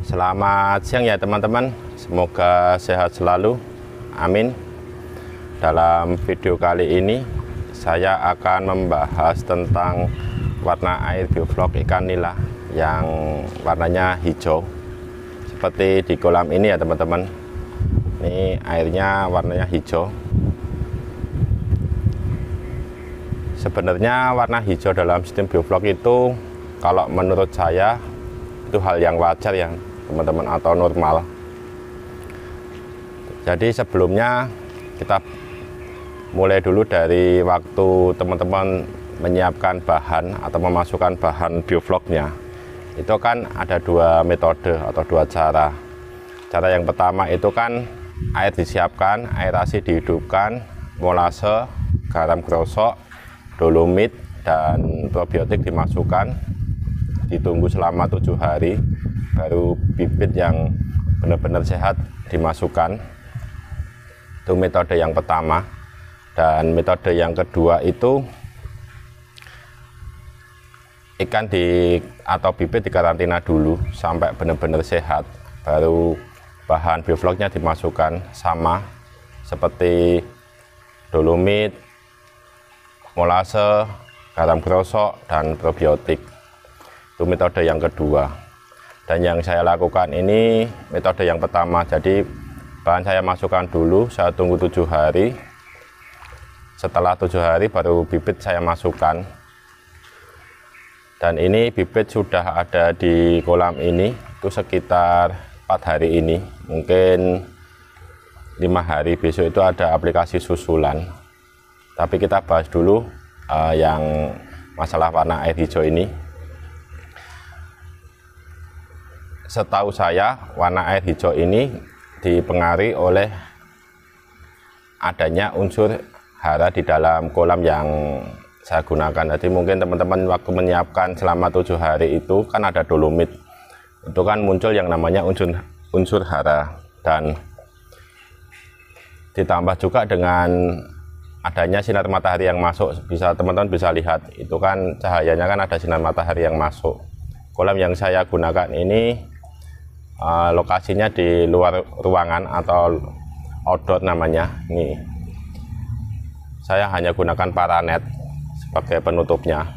Selamat siang ya teman-teman, semoga sehat selalu, amin. Dalam video kali ini saya akan membahas tentang warna air bioflok ikan nila yang warnanya hijau seperti di kolam ini ya teman-teman. Ini airnya warnanya hijau. Sebenarnya warna hijau dalam sistem bioflok itu kalau menurut saya itu hal yang wajar ya teman-teman, atau normal. Jadi sebelumnya kita mulai dulu dari waktu teman-teman menyiapkan bahan atau memasukkan bahan biofloknya. Itu kan ada dua metode atau dua cara. Cara yang pertama itu kan air disiapkan, aerasi dihidupkan, molase, garam krosok, dolomit dan probiotik dimasukkan, ditunggu selama 7 hari, baru bibit yang benar-benar sehat dimasukkan. Itu metode yang pertama. Dan metode yang kedua itu ikan atau bibit dikarantina dulu sampai benar-benar sehat, baru bahan biofloknya dimasukkan, sama seperti dolomit, molase, garam krosok dan probiotik. Itu metode yang kedua. Dan yang saya lakukan ini metode yang pertama. Jadi bahan saya masukkan dulu, saya tunggu 7 hari. Setelah 7 hari baru bibit saya masukkan. Dan ini bibit sudah ada di kolam ini itu sekitar 4 hari ini. Mungkin 5 hari, besok itu ada aplikasi susulan. Tapi kita bahas dulu yang masalah warna air hijau ini. Setahu saya warna air hijau ini dipengaruhi oleh adanya unsur hara di dalam kolam yang saya gunakan. Jadi mungkin teman-teman waktu menyiapkan selama 7 hari itu kan ada dolomit, itu kan muncul yang namanya unsur hara. Dan ditambah juga dengan adanya sinar matahari yang masuk, teman-teman bisa lihat itu kan cahayanya kan ada sinar matahari yang masuk. Kolam yang saya gunakan ini lokasinya di luar ruangan atau outdoor namanya. Ini saya hanya gunakan paranet sebagai penutupnya,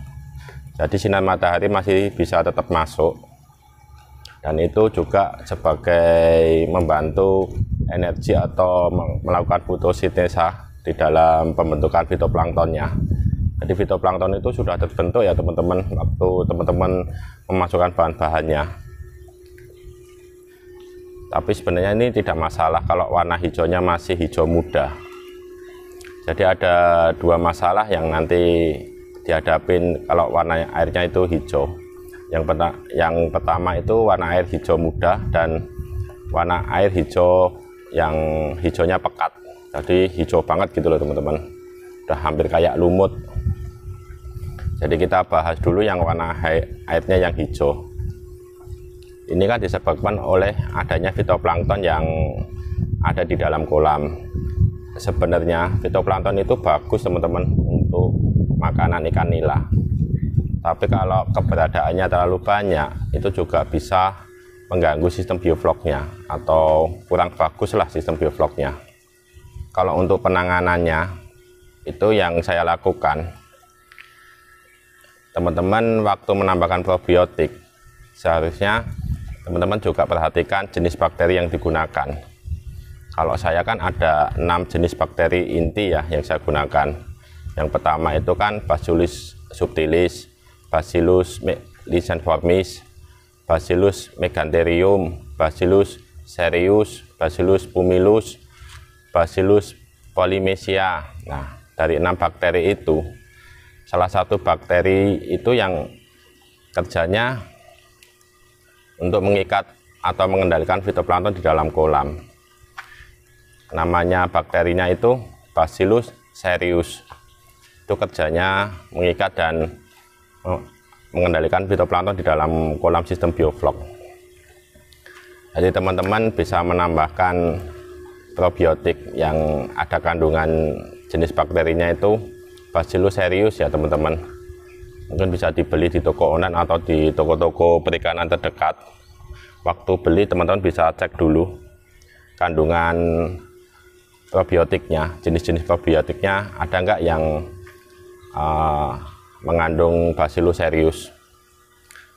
jadi sinar matahari masih bisa tetap masuk, dan itu juga sebagai membantu energi atau melakukan fotosintesa di dalam pembentukan fitoplanktonnya. Jadi fitoplankton itu sudah terbentuk ya teman-teman waktu teman-teman memasukkan bahan-bahannya. Tapi sebenarnya ini tidak masalah kalau warna hijaunya masih hijau muda. Jadi ada dua masalah yang nanti dihadapin kalau warna airnya itu hijau. Yang pertama itu warna air hijau muda dan warna air hijau yang hijaunya pekat. Jadi hijau banget gitu loh teman-teman. Udah hampir kayak lumut. Jadi kita bahas dulu yang warna airnya yang hijau. Ini kan disebabkan oleh adanya fitoplankton yang ada di dalam kolam. Sebenarnya fitoplankton itu bagus teman-teman untuk makanan ikan nila. Tapi kalau keberadaannya terlalu banyak, itu juga bisa mengganggu sistem biofloknya atau kurang bagus lah sistem biofloknya. Kalau untuk penanganannya, itu yang saya lakukan. Teman-teman waktu menambahkan probiotik, seharusnya teman-teman juga perhatikan jenis bakteri yang digunakan. Kalau saya kan ada 6 jenis bakteri inti ya yang saya gunakan. Yang pertama itu kan Bacillus subtilis, Bacillus licenformis, Bacillus megantherium, Bacillus cereus, Bacillus pumilus, Bacillus polymesia. Nah, dari 6 bakteri itu, salah satu bakteri itu yang kerjanya untuk mengikat atau mengendalikan fitoplankton di dalam kolam. Namanya bakterinya itu Bacillus cereus. Itu kerjanya mengikat dan mengendalikan fitoplankton di dalam kolam sistem bioflok. Jadi teman-teman bisa menambahkan probiotik yang ada kandungan jenis bakterinya itu Bacillus cereus ya teman-teman. Mungkin bisa dibeli di toko online atau di toko-toko perikanan terdekat. waktu beli teman-teman bisa cek dulu kandungan probiotiknya, jenis-jenis probiotiknya ada nggak yang mengandung Bacillus cereus.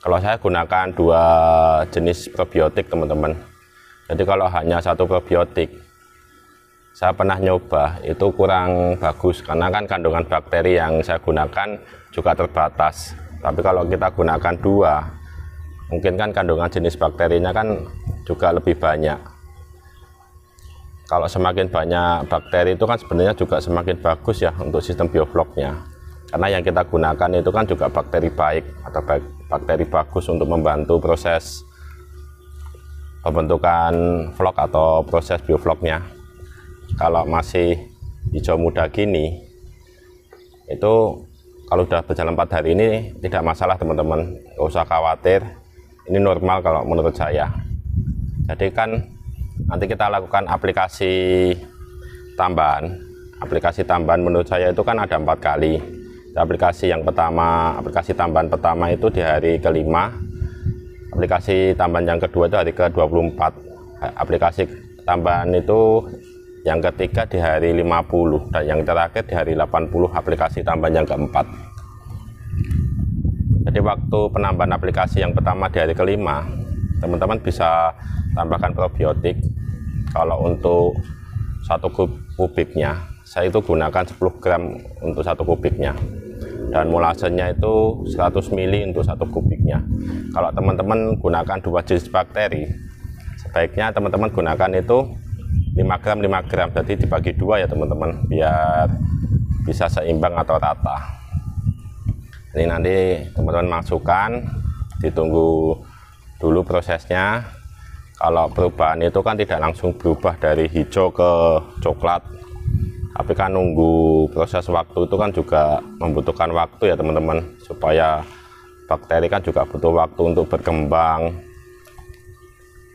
Kalau saya gunakan 2 jenis probiotik teman-teman. Jadi kalau hanya 1 probiotik, saya pernah nyoba itu kurang bagus karena kan kandungan bakteri yang saya gunakan juga terbatas. Tapi kalau kita gunakan 2, mungkin kan kandungan jenis bakterinya kan juga lebih banyak. Kalau semakin banyak bakteri itu kan sebenarnya juga semakin bagus ya untuk sistem biofloknya. Karena yang kita gunakan itu kan juga bakteri baik atau bakteri bagus untuk membantu proses pembentukan flok atau proses biofloknya. Kalau masih hijau muda gini, itu kalau udah berjalan 4 hari ini tidak masalah teman-teman, nggak usah khawatir, ini normal kalau menurut saya. Jadi kan nanti kita lakukan aplikasi tambahan. Aplikasi tambahan menurut saya itu kan ada 4 kali. Aplikasi yang pertama, aplikasi tambahan pertama itu di hari ke-5, aplikasi tambahan yang kedua itu hari ke-24, aplikasi tambahan itu yang ketiga di hari 50, dan yang terakhir di hari 80 aplikasi tambahan yang keempat. Jadi waktu penambahan aplikasi yang pertama di hari ke-5, teman-teman bisa tambahkan probiotik. Kalau untuk 1 kubiknya, saya itu gunakan 10 gram untuk 1 kubiknya, dan molasenya itu 100 ml untuk 1 kubiknya. Kalau teman-teman gunakan 2 jenis bakteri, sebaiknya teman-teman gunakan itu 5 gram 5 gram, jadi dibagi 2 ya teman-teman, biar bisa seimbang atau rata. Ini nanti teman-teman masukkan, ditunggu dulu prosesnya. Kalau perubahan itu kan tidak langsung berubah dari hijau ke coklat, tapi kan nunggu proses waktu itu kan juga membutuhkan waktu ya teman-teman, supaya bakteri kan juga butuh waktu untuk berkembang.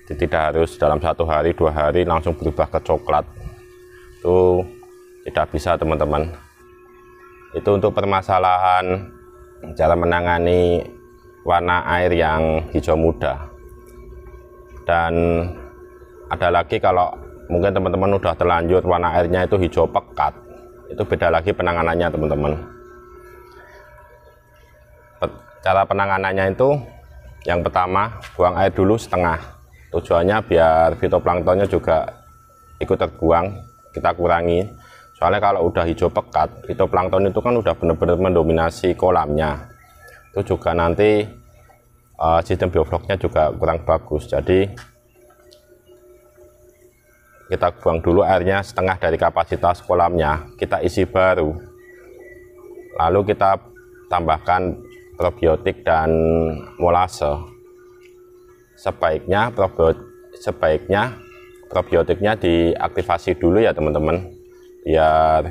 Jadi tidak harus dalam 1 hari 2 hari langsung berubah ke coklat, itu tidak bisa teman-teman. Itu untuk permasalahan cara menangani warna air yang hijau muda. Dan ada lagi, kalau mungkin teman-teman udah terlanjur warna airnya itu hijau pekat, itu beda lagi penanganannya teman-teman. Cara penanganannya itu yang pertama, buang air dulu setengah. Tujuannya biar fitoplanktonnya juga ikut terbuang, kita kurangi. Soalnya kalau udah hijau pekat, fitoplankton itu kan udah benar-benar mendominasi kolamnya. Itu juga nanti sistem biofloknya juga kurang bagus. Jadi kita buang dulu airnya setengah dari kapasitas kolamnya, kita isi baru, lalu kita tambahkan probiotik dan molase. Sebaiknya probiotiknya diaktifasi dulu ya teman-teman, biar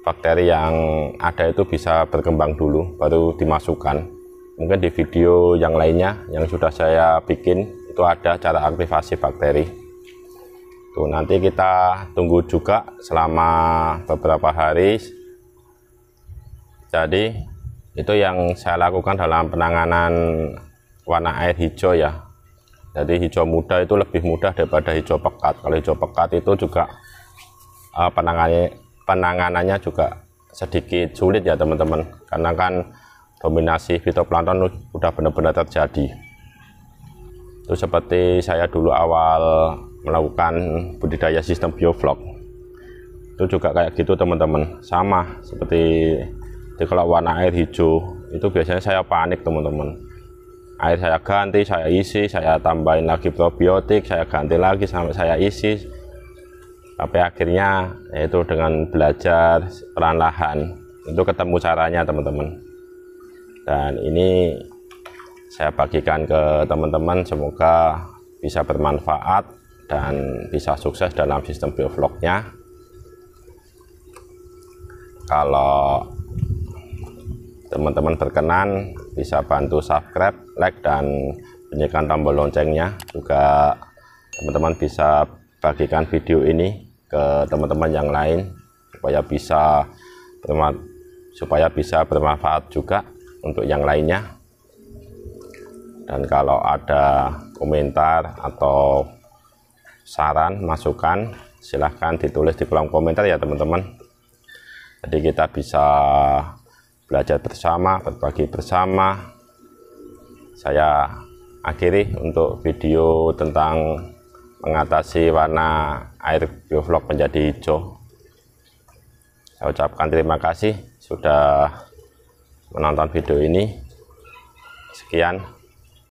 bakteri yang ada itu bisa berkembang dulu, baru dimasukkan. Mungkin di video yang lainnya yang sudah saya bikin itu ada cara aktivasi bakteri. Tuh, nanti kita tunggu juga selama beberapa hari. Jadi itu yang saya lakukan dalam penanganan warna air hijau ya. Jadi hijau muda itu lebih mudah daripada hijau pekat. Kalau hijau pekat itu juga penanganannya juga sedikit sulit ya teman-teman, karena kan dominasi fitoplankton udah benar-benar terjadi. Itu seperti saya dulu awal melakukan budidaya sistem bioflok, itu juga kayak gitu teman-teman, sama seperti kalau warna air hijau itu biasanya saya panik teman-teman. Air saya ganti, saya isi, saya tambahin lagi probiotik, saya ganti lagi sampai saya isi, sampai akhirnya yaitu dengan belajar perlahan-lahan itu ketemu caranya teman-teman. Dan ini saya bagikan ke teman-teman, semoga bisa bermanfaat dan bisa sukses dalam sistem biofloknya. Kalau teman-teman berkenan, bisa bantu subscribe, like, dan bunyikan tombol loncengnya. Juga teman-teman bisa bagikan video ini ke teman-teman yang lain supaya bisa bermanfaat juga untuk yang lainnya. Dan kalau ada komentar atau saran, masukan, silahkan ditulis di kolom komentar ya teman-teman. Jadi kita bisa belajar bersama, berbagi bersama. Saya akhiri untuk video tentang mengatasi warna air bioflok menjadi hijau. Saya ucapkan terima kasih sudah menonton video ini. Sekian.